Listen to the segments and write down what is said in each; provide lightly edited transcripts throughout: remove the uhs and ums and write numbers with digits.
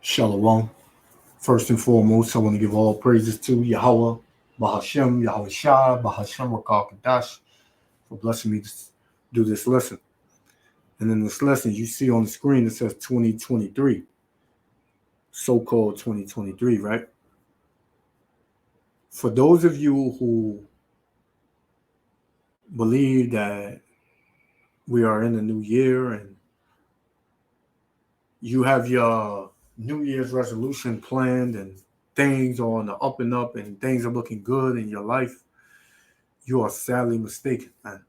Shalom. First and foremost, I want to give all praises to Yahweh, Bahashem, Yahweh Shah, Bahashem Rakal Kadash for blessing me to do this lesson. And in this lesson, you see on the screen it says 2023, so-called 2023, right? For those of you who believe that we are in a new year and you have your New Year's resolution planned and things are on the up and up and things are looking good in your life, you are sadly mistaken, man.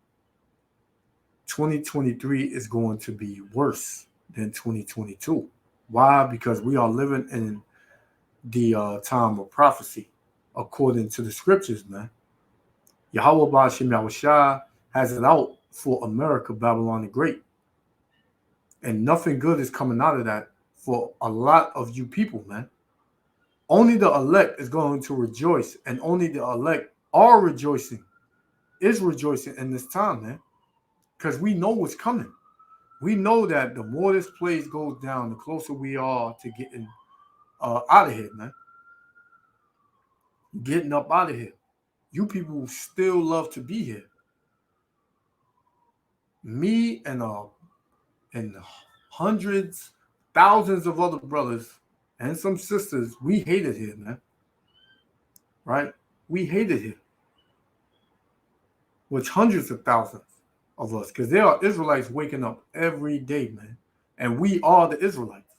2023 is going to be worse than 2022. Why? Because we are living in the time of prophecy, according to the scriptures, man. Yahweh Ba'ashem Yahushua has it out for America, Babylon the Great. And nothing good is coming out of that for a lot of you people, man. Only the elect is going to rejoice, and only the elect are rejoicing, is rejoicing in this time, man. Because we know what's coming. We know that the more this place goes down, the closer we are to getting out of here, man. Getting up out of here. You people still love to be here. Me and hundreds, thousands of other brothers and some sisters, we hate it here, man. Right? We hate it here. Which hundreds of thousands of us, because there are Israelites waking up every day, man. And we are the Israelites.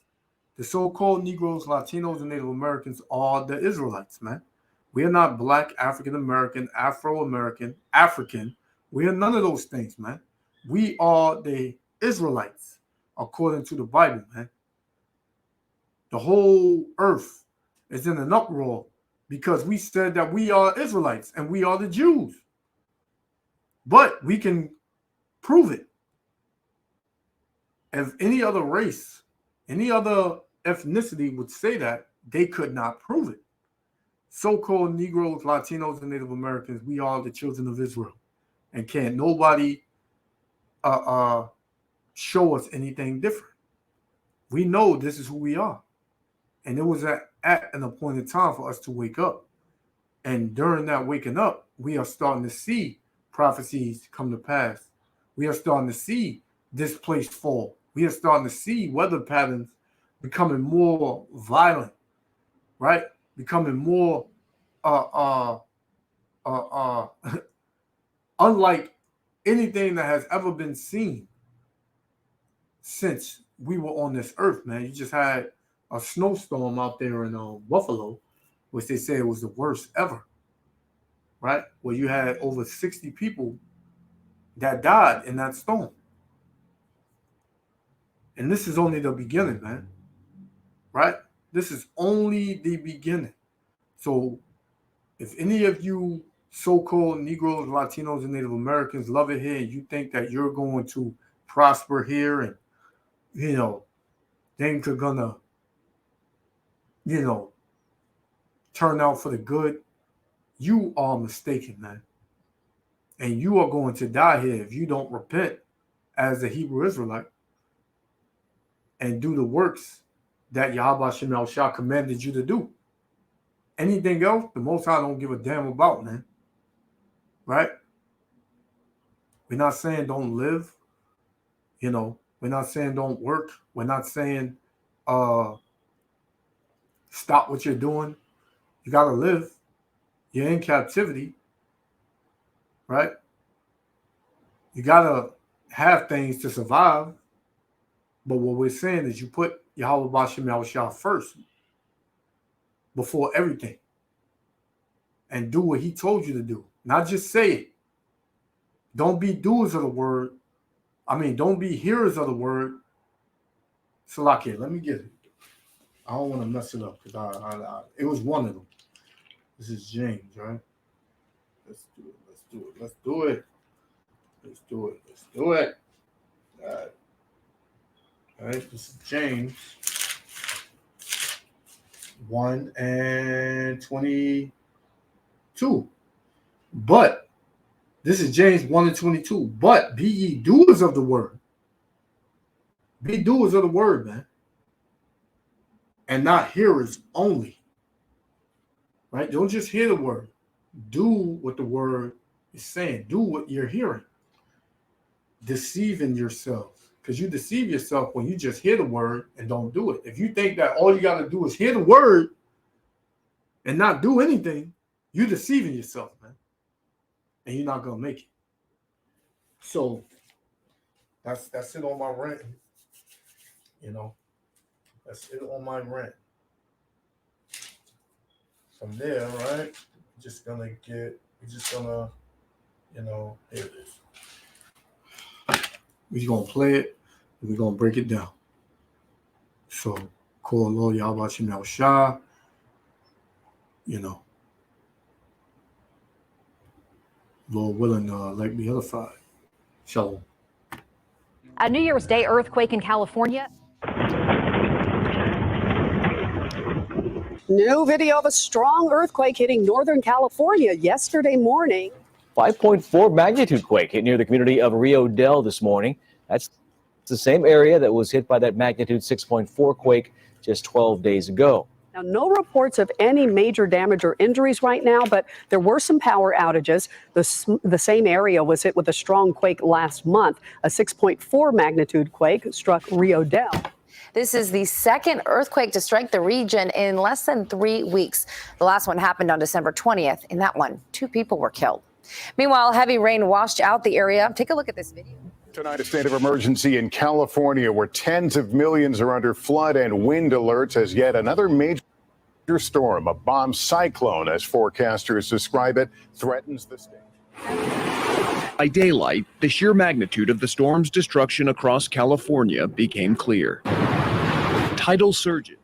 The so-called Negroes, Latinos, and Native Americans are the Israelites, man. We are not black, African-American, Afro-American, African. We are none of those things, man. We are the Israelites, according to the Bible, man. The whole earth is in an uproar because we said that we are Israelites and we are the Jews. But we can prove it. If any other race, any other ethnicity would say that, they could not prove it. So-called Negroes, Latinos, and Native Americans, we are the children of Israel. And can't nobody show us anything different. We know this is who we are. And it was at an appointed time for us to wake up. And during that waking up, we are starting to see prophecies come to pass. We are starting to see this place fall. We are starting to see weather patterns becoming more violent, right? Becoming more unlike anything that has ever been seen since we were on this earth, man. You just had a snowstorm out there in Buffalo, which they said was the worst ever, right? Where you had over 60 people that died in that storm. And this is only the beginning, man, right? This is only the beginning. So if any of you so-called Negroes, Latinos, and Native Americans love it here and you think that you're going to prosper here and, things are gonna, turn out for the good, you are mistaken, man. And you are going to die here if you don't repent as a Hebrew Israelite and do the works that Yahweh Shem Shah commanded you to do. Anything else, the Most High don't give a damn about, man. Right? We're not saying don't live. We're not saying don't work. We're not saying stop what you're doing. You got to live. You're in captivity. Right? You got to have things to survive. But what we're saying is you put Yahweh Ba'ashem Yahushua first before everything. And do what he told you to do. Not just say it. Don't be doers of the word. Don't be hearers of the word. Salakia, let me get it. I don't want to mess it up because it was one of them. This is James, right? Let's do it. All right, this is James 1:22. But this is James 1:22. But be ye doers of the word. Be doers of the word, man. and not hearers only. Right? Don't just hear the word. Do what the word is saying. Do what you're hearing. Deceiving yourself. Because you deceive yourself when you just hear the word and don't do it. If you think that all you got to do is hear the word and not do anything, you're deceiving yourself, man. And you're not going to make it. So that's it on my rant. You know, that's it on my rant. From there, right? We're just gonna, here it is. We're gonna play it and we're gonna break it down. So, call Lord Yahweh Shem Shah. You know, Lord willing, like the other five. Shalom. A New Year's Day earthquake in California. New video of a strong earthquake hitting Northern California yesterday morning. 5.4 magnitude quake hit near the community of Rio Del this morning. That's the same area that was hit by that magnitude 6.4 quake just 12 days ago. Now, no reports of any major damage or injuries right now, but there were some power outages. The same area was hit with a strong quake last month. A 6.4 magnitude quake struck Rio Del. This is the second earthquake to strike the region in less than 3 weeks. The last one happened on December 20th. In that one, 2 people were killed. Meanwhile, heavy rain washed out the area. Take a look at this video. Tonight, a state of emergency in California where tens of millions are under flood and wind alerts as yet another major storm, a bomb cyclone, as forecasters describe it, threatens the state. By daylight, the sheer magnitude of the storm's destruction across California became clear. Tidal surges.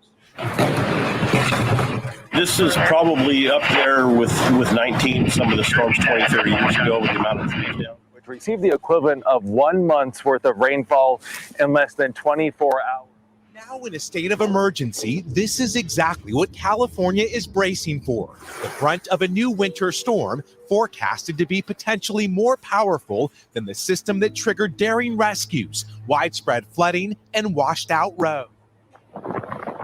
This is probably up there with 19, some of the storms 20, 30 years ago with the amount of trees down. Which received the equivalent of 1 month's worth of rainfall in less than 24 hours. Now in a state of emergency, this is exactly what California is bracing for. The brunt of a new winter storm forecasted to be potentially more powerful than the system that triggered daring rescues, widespread flooding, and washed out roads.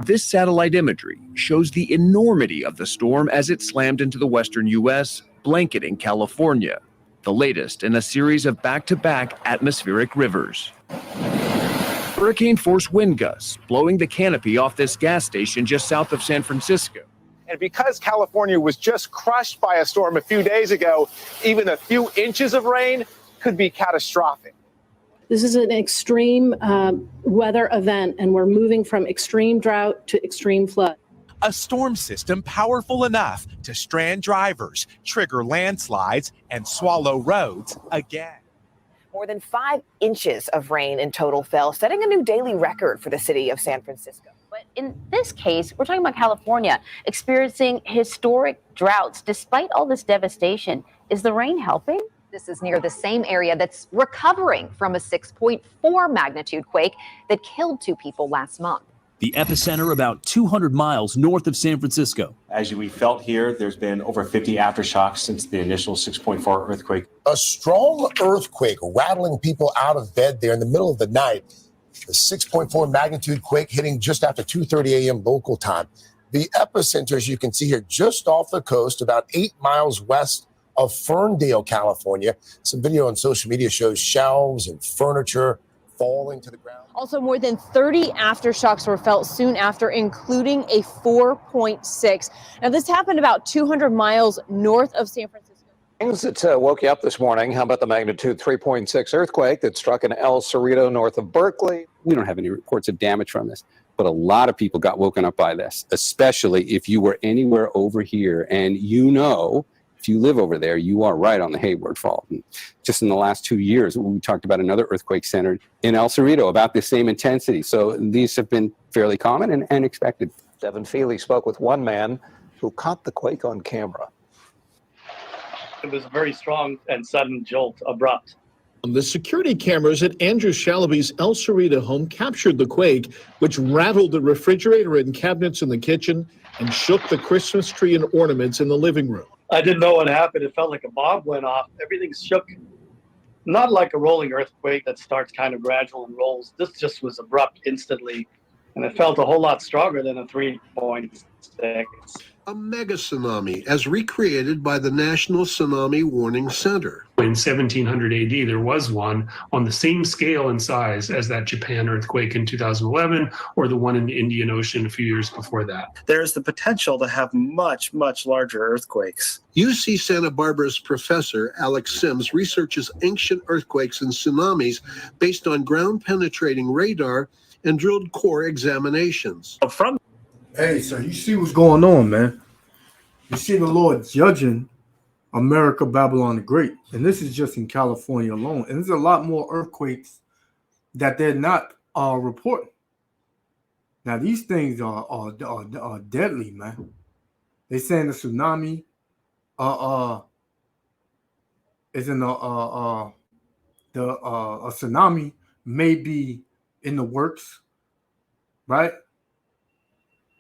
This satellite imagery shows the enormity of the storm as it slammed into the western U.S., blanketing California, the latest in a series of back-to-back atmospheric rivers. Hurricane-force wind gusts blowing the canopy off this gas station just south of San Francisco. And because California was just crushed by a storm a few days ago, even a few inches of rain could be catastrophic. This is an extreme weather event, and we're moving from extreme drought to extreme flood. A storm system powerful enough to strand drivers, trigger landslides, and swallow roads again. More than 5 inches of rain in total fell, setting a new daily record for the city of San Francisco. But in this case, we're talking about California experiencing historic droughts. Despite all this devastation, is the rain helping? This is near the same area that's recovering from a 6.4 magnitude quake that killed 2 people last month. The epicenter about 200 miles north of San Francisco. As we felt here, there's been over 50 aftershocks since the initial 6.4 earthquake. A strong earthquake rattling people out of bed there in the middle of the night. The 6.4 magnitude quake hitting just after 2:30 a.m. local time. The epicenter, as you can see here, just off the coast, about 8 miles west of Ferndale, California. Some video on social media shows shelves and furniture falling to the ground. Also, more than 30 aftershocks were felt soon after, including a 4.6. Now, this happened about 200 miles north of San Francisco. Things that woke you up this morning. How about the magnitude 3.6 earthquake that struck in El Cerrito north of Berkeley? We don't have any reports of damage from this, but a lot of people got woken up by this, especially if you were anywhere over here. And if you live over there, you are right on the Hayward Fault. And just in the last 2 years, we talked about another earthquake centered in El Cerrito about the same intensity. So these have been fairly common and expected. Devin Feely spoke with one man who caught the quake on camera. It was a very strong and sudden jolt, abrupt. The security cameras at Andrew Shalaby's El Cerrito home captured the quake, which rattled the refrigerator and cabinets in the kitchen and shook the Christmas tree and ornaments in the living room. I didn't know what happened. It felt like a bomb went off. Everything shook. Not like a rolling earthquake that starts kind of gradual and rolls. This just was abrupt instantly. and it felt a whole lot stronger than a 3.6. A mega tsunami as recreated by the National Tsunami Warning Center. In 1700 AD, there was one on the same scale and size as that Japan earthquake in 2011 or the one in the Indian Ocean a few years before that. There's the potential to have much, much larger earthquakes. UC Santa Barbara's professor Alex Sims researches ancient earthquakes and tsunamis based on ground-penetrating radar and drilled core examinations. Hey, so you see what's going on, man. You see the Lord judging America, Babylon the Great. And this is just in California alone. And there's a lot more earthquakes that they're not reporting. Now, these things are deadly, man. They're saying the tsunami is in a tsunami may be in the works, right?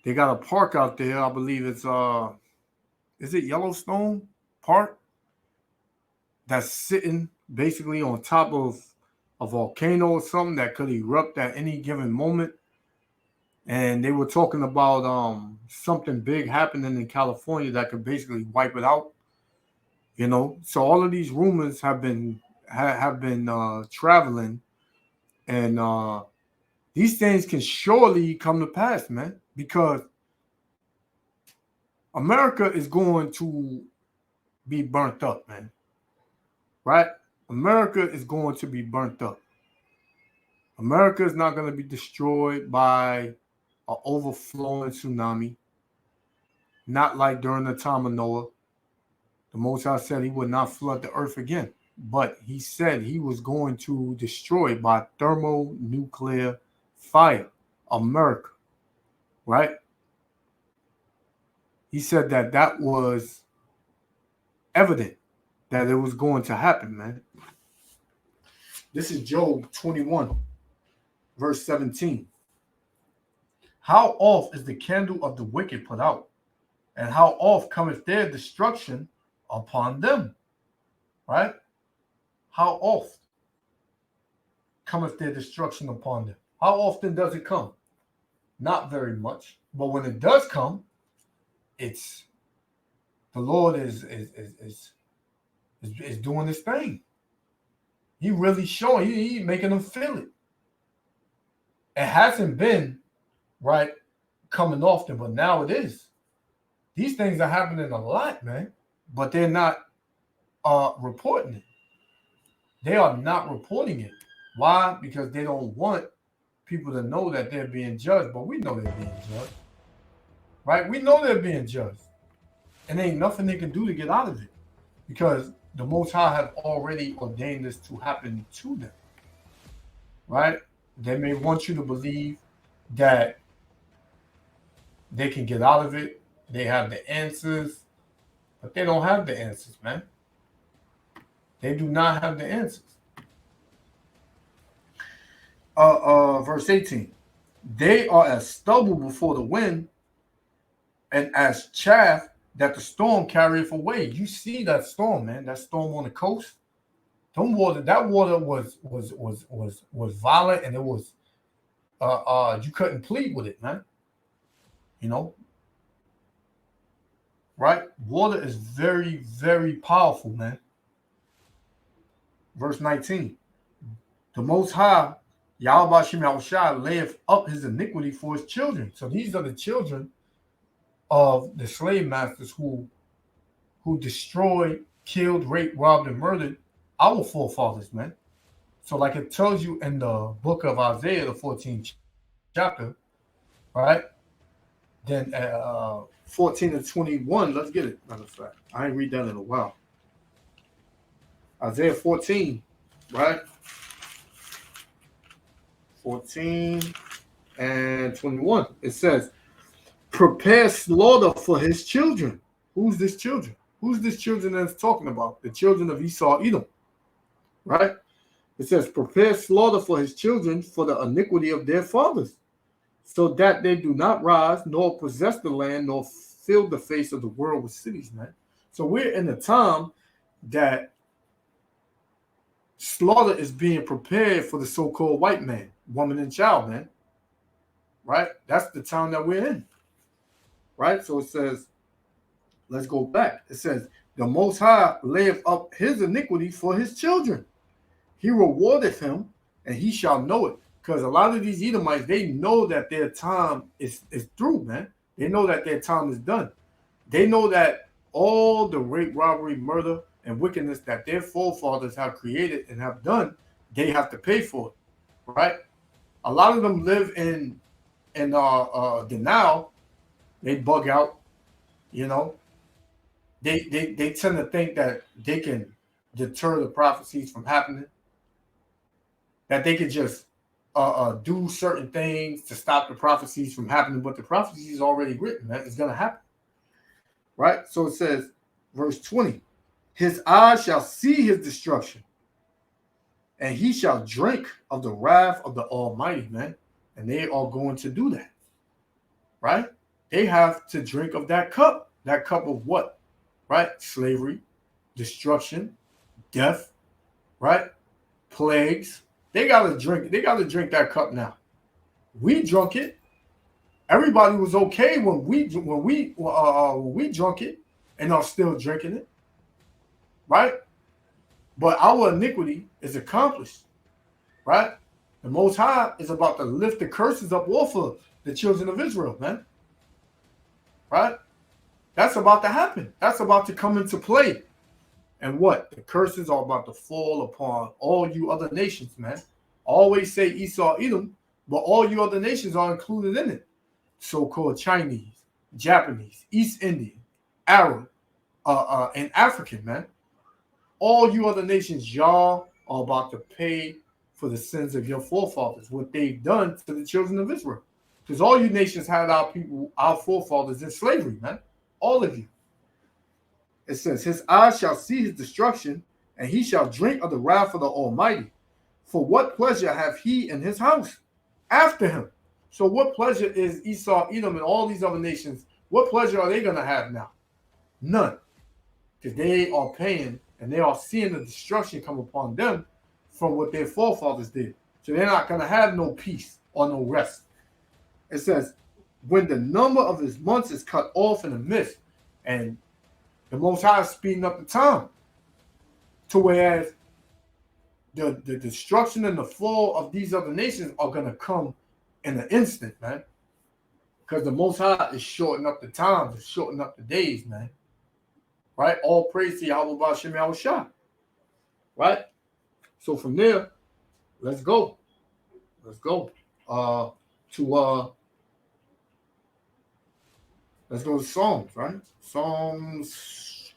They got a park out there. I believe it's is it Yellowstone Park? That's sitting basically on top of a volcano or something that could erupt at any given moment. And they were talking about something big happening in California that could basically wipe it out. You know, so all of these rumors have been traveling, and these things can surely come to pass, man, because America is going to be burnt up, man. Right? America is going to be burnt up. America is not going to be destroyed by an overflowing tsunami. Not like during the time of Noah. The Most High said he would not flood the earth again. But he said he was going to destroy by thermonuclear fire America. Right? He said that was evident that it was going to happen, man. This is Job 21, verse 17. How oft is the candle of the wicked put out, and how oft cometh their destruction upon them? Right? How oft cometh their destruction upon them? How often does it come? Not very much. But when it does come, it's the Lord is doing his thing. He really showing, he making them feel it. It hasn't been right coming often, but now it is. These things are happening a lot, man, but they're not reporting it. They are not reporting it. Why? Because they don't want people to know that they're being judged, but we know they're being judged. Right? We know they're being judged. And ain't nothing they can do to get out of it. Because the Most High have already ordained this to happen to them. Right? They may want you to believe that they can get out of it. They have the answers. But they don't have the answers, man. They do not have the answers. Verse 18. They are as stubble before the wind, and as chaff that the storm carrieth away. You see that storm, man. That storm on the coast. That water was violent, and it was you couldn't plead with it, man. You know? Right? Water is very, very powerful, man. Verse 19. The Most High, Yahweh Shem Yahushua, layeth up his iniquity for his children. So these are the children of the slave masters who destroyed, killed, raped, robbed, and murdered our forefathers, man. So like it tells you in the book of Isaiah, the 14th chapter, right? Then 14 to 21, let's get it. Matter of fact, I ain't read that in a while. Isaiah 14, right? 14 and 21. It says, prepare slaughter for his children. Who's this children? Who's this children that's talking about? The children of Esau, Edom. Right? It says, prepare slaughter for his children for the iniquity of their fathers, so that they do not rise, nor possess the land, nor fill the face of the world with cities, man. So we're in a time that slaughter is being prepared for the so-called white man, woman, and child, man. right? That's the time that we're in, right? So it says, let's go back. It says, the Most High layeth up his iniquity for his children. He rewardeth him, and he shall know it. Because a lot of these Edomites, they know that their time is through, man. They know that their time is done. They know that all the rape, robbery, murder, and wickedness that their forefathers have created and have done, they have to pay for it, right? A lot of them live in denial. They bug out, you know. They tend to think that they can deter the prophecies from happening, that they can just do certain things to stop the prophecies from happening, but the prophecy is already written, man. It's going to happen, right? So it says, verse 20, his eyes shall see his destruction, and he shall drink of the wrath of the Almighty, man. And they are going to do that, right? They have to drink of that cup. That cup of what? Right? Slavery, destruction, death, right? Plagues. They gotta drink that cup now. We drunk it. Everybody was okay when we drunk it, and are still drinking it, right? But our iniquity is accomplished, right? The Most High is about to lift the curses up off of the children of Israel, man. Right? That's about to happen. That's about to come into play. And what? The curses are about to fall upon all you other nations, man. Always say Esau, Edom, but all you other nations are included in it. So-called Chinese, Japanese, East Indian, Arab, and African, man. All you other nations, y'all are about to pay for the sins of your forefathers, what they've done to the children of Israel. Because all you nations had our people, our forefathers in slavery, man. All of you. It says, his eyes shall see his destruction, and he shall drink of the wrath of the Almighty. For what pleasure have he in his house after him? So what pleasure is Esau, Edom, and all these other nations, what pleasure are they going to have now? None. Because they are paying, and they are seeing the destruction come upon them from what their forefathers did. So they're not going to have no peace or no rest. It says, when the number of his months is cut off in the midst, and the Most High is speeding up the time, to whereas the destruction and the fall of these other nations are going to come in an instant, man. Because the Most High is shortening up the times, is shortening up the days, man. Right? All praise to Yahweh B'Shem Yahushua. Right? So from there, let's go. Let's go. Let's go to Psalms, right? Psalms.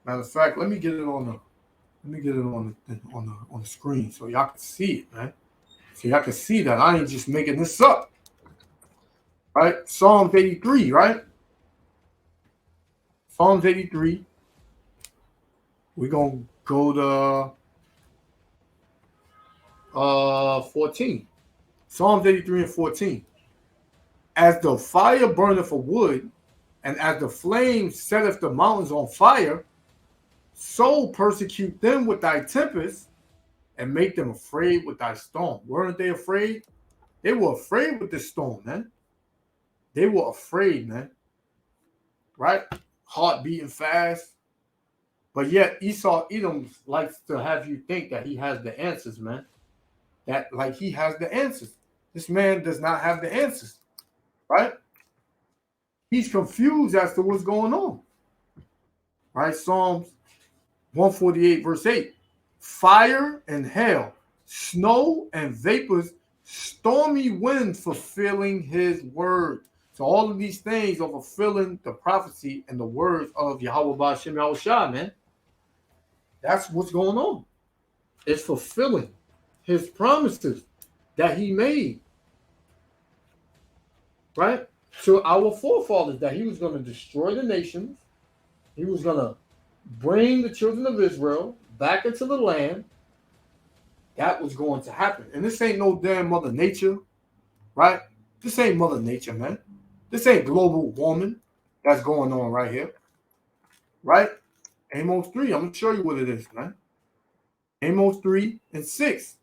Matter of fact, let me get it on the screen so y'all can see it, man. So y'all can see that I ain't just making this up. Right? Psalms 83, right? Psalms 83. We're gonna go to 14. Psalms 83 and 14. As the fire burneth for wood, and as the flame setteth the mountains on fire, so persecute them with thy tempest, and make them afraid with thy storm. Weren't they afraid? They were afraid with this storm, man. They were afraid, man. Right? Heart beating fast. But yet Esau Edom likes to have you think that he has the answers, man. That like he has the answers. This man does not have the answers. Right? He's confused as to what's going on. Right? Psalms 148, verse 8. Fire and hail, snow and vapors, stormy wind fulfilling his word. So all of these things are fulfilling the prophecy and the words of Yahweh B'Shem Yahushua, man. That's what's going on. It's fulfilling his promises that he made. Right? To our forefathers, that he was going to destroy the nations. He was going to bring the children of Israel back into the land. That was going to happen. And this ain't no damn Mother Nature, right? This ain't Mother Nature, man. This ain't global warming that's going on right here, right? Amos 3, I'm going to show you what it is, man. Amos 3 and 6.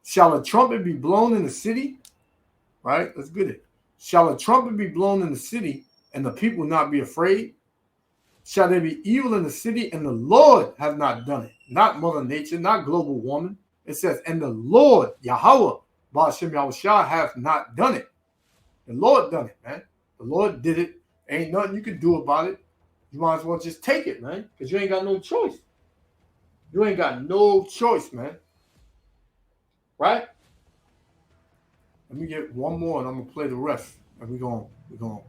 Shall a trumpet be blown in the city? Right? Let's get it. Shall a trumpet be blown in the city and the people not be afraid? Shall there be evil in the city and the Lord have not done it? Not Mother Nature, not global warming. It says, and the Lord, Yahweh, Ba'ashem Yahushua, have not done it. The Lord done it, man. The Lord did it. Ain't nothing you can do about it. You might as well just take it, man, because you ain't got no choice. You ain't got no choice, man. Right? Let me get one more, and I'm gonna play the rest. And we're gonna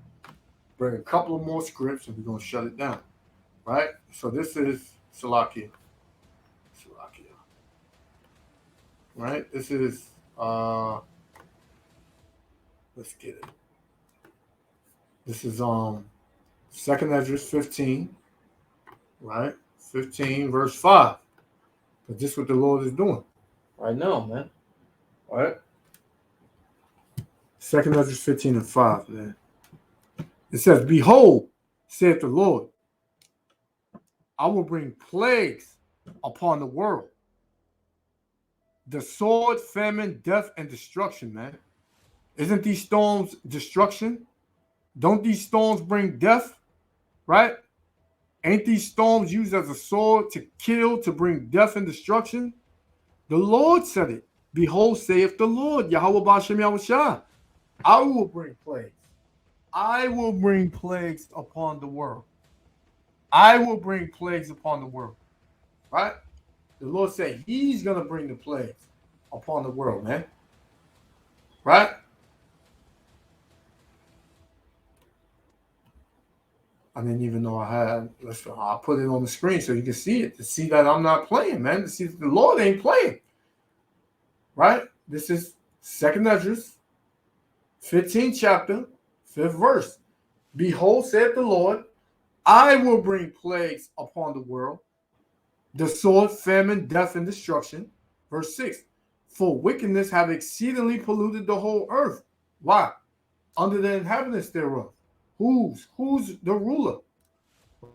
bring a couple of more scripts, and we're gonna shut it down. Right? So this is Salakia. Right? This is let's get it. This is 2nd Ezra 15, right? 15 verse 5. But this is what the Lord is doing right now, man. All right? 2nd Ezra 15 and 5, man. It says, behold, saith the Lord, I will bring plagues upon the world. The sword, famine, death, and destruction, man. Isn't these storms destruction? Don't these storms bring death? Right? Ain't these storms used as a sword to kill, to bring death and destruction? The Lord said it. Behold, saith the Lord, Yahweh Ba'ashem Yahushua, I will bring plagues. I will bring plagues upon the world. I will bring plagues upon the world. Right? The Lord said he's going to bring the plagues upon the world, man. Right? I didn't even know I had. I'll put it on the screen so you can see it, to see that I'm not playing, man. To see that the Lord ain't playing. Right? This is 2nd Ezra, 15th chapter, 5th verse. Behold, saith the Lord, I will bring plagues upon the world, the sword, famine, death, and destruction. Verse 6. For wickedness have exceedingly polluted the whole earth. Why? Under the inhabitants thereof. Who's the ruler?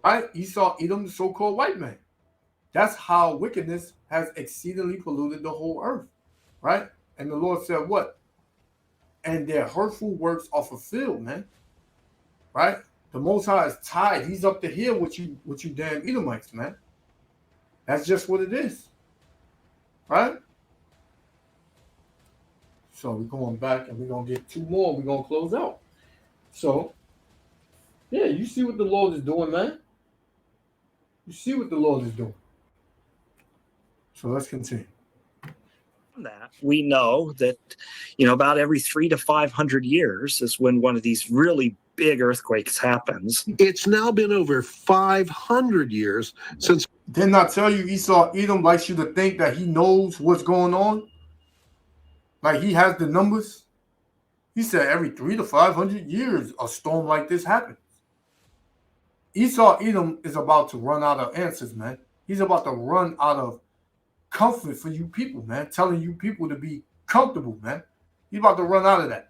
Right? Esau, Edom, the so-called white man. That's how wickedness has exceedingly polluted the whole earth. Right? And the Lord said what? And their hurtful works are fulfilled, man. Right? The Most High is tied. He's up the hill with you damn Edomites, man. That's just what it is. Right? So we're going back and we're going to get two more. We're going to close out. So, yeah, you see what the Lord is doing, man. You see what the Lord is doing. So let's continue. That we know that, about every 300 to 500 years is when one of these really big earthquakes happens. It's now been over 500 years since. Didn't I tell you Esau Edom likes you to think that he knows what's going on? Like he has the numbers? He said every 300 to 500 years a storm like this happens. Esau Edom is about to run out of answers, man. He's about to run out of comfort for you people, man. Telling you people to be comfortable, man. He's about to run out of that.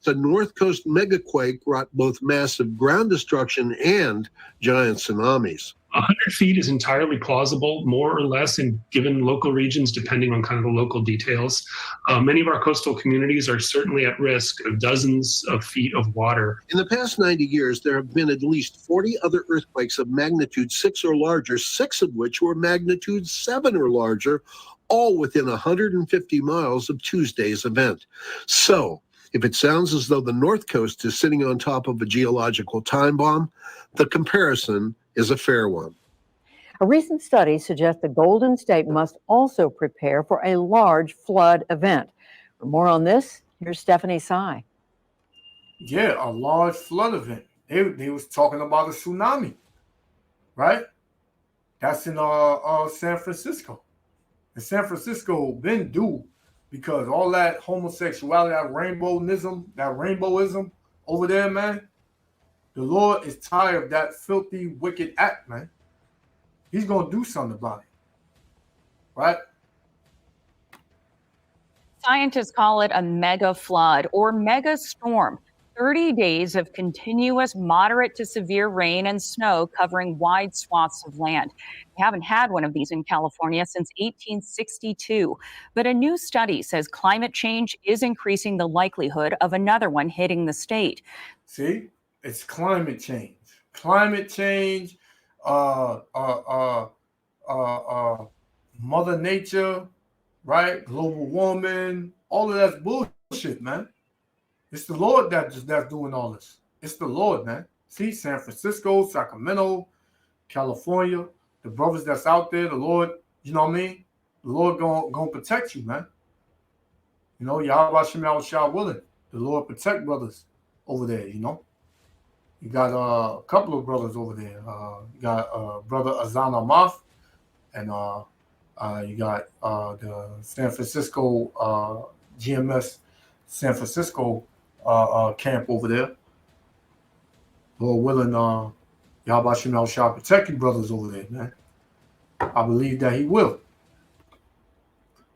The North Coast megaquake brought both massive ground destruction and giant tsunamis. 100 feet is entirely plausible, more or less, in given local regions, depending on kind of the local details. Many of our coastal communities are certainly at risk of dozens of feet of water. In the past 90 years, there have been at least 40 other earthquakes of magnitude 6 or larger, 6 of which were magnitude 7 or larger, all within 150 miles of Tuesday's event. So, if it sounds as though the North Coast is sitting on top of a geological time bomb, the comparison is a fair one. A recent study suggests the Golden State must also prepare for a large flood event. For more on this, here's Stephanie Sy. Yeah, a large flood event. They was talking about a tsunami, right? That's in San Francisco. And San Francisco been due because all that homosexuality, that rainbowism over there, man. The Lord is tired of that filthy, wicked act, man. He's going to do something about it. Right? Scientists call it a mega flood or mega storm. 30 days of continuous moderate to severe rain and snow covering wide swaths of land. We haven't had one of these in California since 1862, but a new study says climate change is increasing the likelihood of another one hitting the state. See, it's climate change. Climate change, Mother Nature, right? Global warming, all of that's bullshit, man. It's the Lord that's doing all this. It's the Lord, man. See, San Francisco, Sacramento, California, the brothers that's out there, the Lord, you know what I mean? The Lord gonna protect you, man. You know, Yahweh Shem Shah willing. The Lord protect brothers over there, you know. You got a couple of brothers over there. You got brother Azan Amath, and you got the San Francisco GMS San Francisco camp over there. Lord willing, Yahweh Shem Shah protect you brothers over there, man. I believe that he will.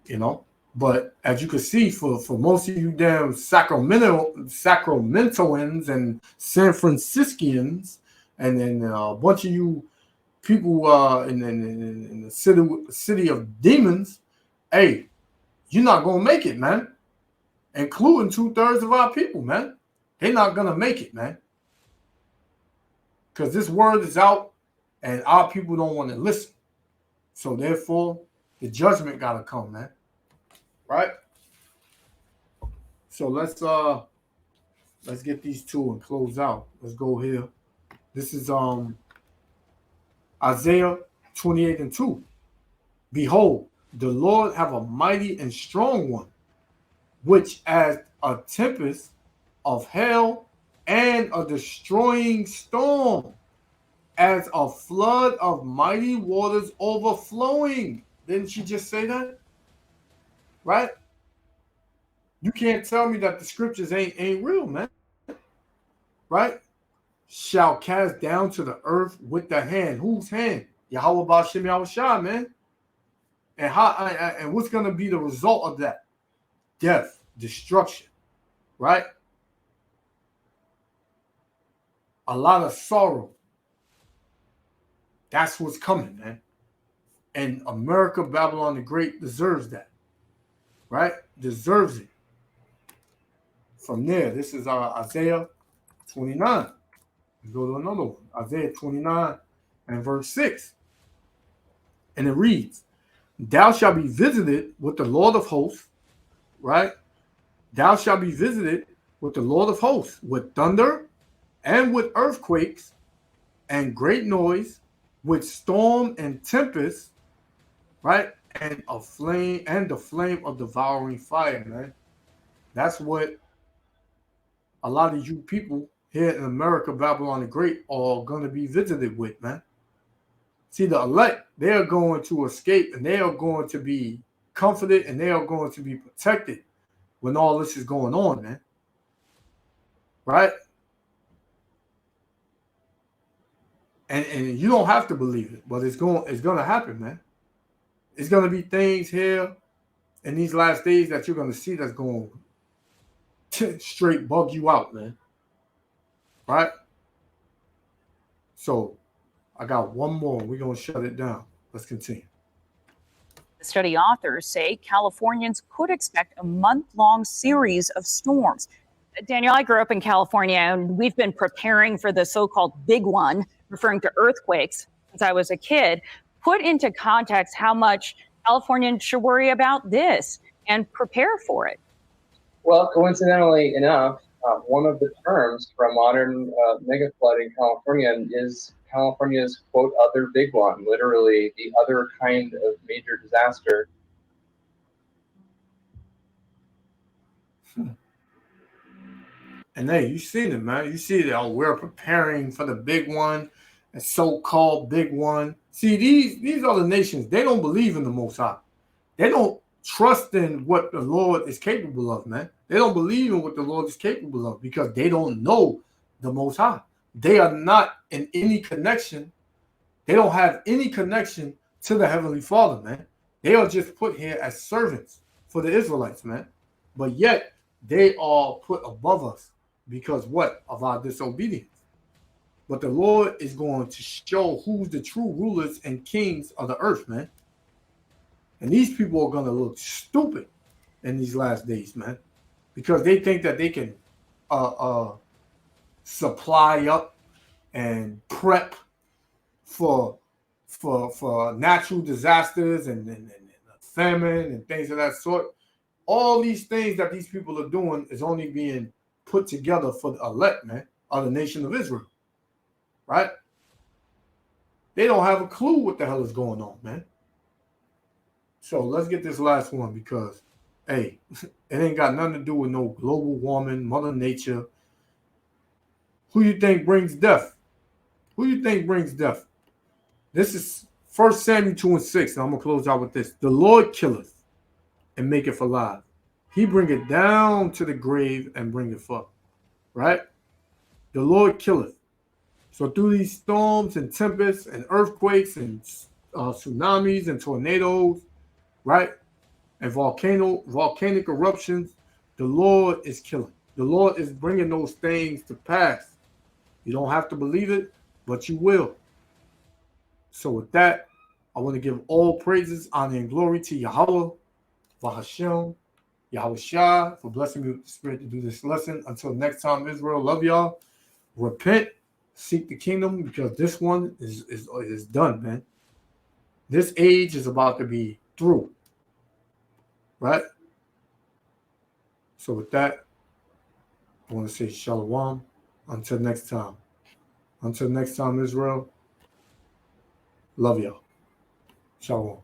You know, but as you can see, for most of you damn Sacramentoans and San Franciscans, and then a bunch of you people in the city of demons, hey, you're not gonna make it, man. Including 2/3 of our people, man. They're not gonna make it, man. Because this word is out, and our people don't want to listen. So therefore, the judgment gotta come, man. Right? So let's get these two and close out. Let's go here. This is Isaiah 28:2. Behold, the Lord have a mighty and strong one, which as a tempest of hell and a destroying storm, as a flood of mighty waters overflowing. Didn't she just say that? Right? You can't tell me that the scriptures ain't real, man. Right? Shall cast down to the earth with the hand. Whose hand? Yahweh Ba'Shem Yahushua, man. And what's going to be the result of that? Death, destruction, right? A lot of sorrow. That's what's coming, man. And America, Babylon the Great deserves that, right? Deserves it. From there, this is Isaiah 29. Let's go to another one. Isaiah 29 and verse 6. And it reads, thou shalt be visited with the Lord of hosts, right? Thou shalt be visited with the Lord of hosts, with thunder and with earthquakes and great noise, with storm and tempest, right? And a flame and the flame of devouring fire, man. That's what a lot of you people here in America, Babylon the Great, are going to be visited with, man. See, the elect, they are going to escape, and they are going to be comforted, and they are going to be protected when all this is going on, man. Right? And you don't have to believe it, but it's going to happen, man. It's going to be things here in these last days that you're going to see that's going to straight bug you out, man. Right? So I got one more. We're going to shut it down. Let's continue. The study authors say Californians could expect a month-long series of storms. Daniel, I grew up in California, and we've been preparing for the so-called big one, referring to earthquakes, since I was a kid. Put into context how much Californians should worry about this and prepare for it. Well, coincidentally enough, one of the terms for a modern mega flood in California is California's, quote, other big one, literally the other kind of major disaster. And hey, you seen it, man. You see that we're preparing for the big one, a so-called big one. See, these other nations, they don't believe in the Most High. They don't trust in what the Lord is capable of, man. They don't believe in what the Lord is capable of because they don't know the Most High. They are not in any connection. They don't have any connection to the Heavenly Father, man. They are just put here as servants for the Israelites, man. But yet, they are put above us because what? Of our disobedience. But the Lord is going to show who's the true rulers and kings of the earth, man. And these people are going to look stupid in these last days, man, because they think that they can supply up and prep for natural disasters and famine and things of that sort. All these things that these people are doing is only being put together for the elect, man, of the nation of Israel, right? They don't have a clue what the hell is going on, man. So let's get this last one because, hey, it ain't got nothing to do with no global warming, Mother Nature. Who you think brings death? Who you think brings death? This is 1 Samuel 2:6. And I'm going to close out with this. The Lord killeth and maketh alive. He bringeth down to the grave and bringeth up. Right? The Lord killeth. So through these storms and tempests and earthquakes and tsunamis and tornadoes, right? And volcanic eruptions, the Lord is killing. The Lord is bringing those things to pass. You don't have to believe it, but you will. So with that, I want to give all praises, honor, and glory to Yahweh, Vahashem, Yahweh Shah, for blessing me with the spirit to do this lesson. Until next time, Israel, love y'all. Repent, seek the kingdom, because this one is done, man. This age is about to be through. Right? So with that, I want to say shalom. Until next time. Until next time, Israel. Love y'all. Shalom.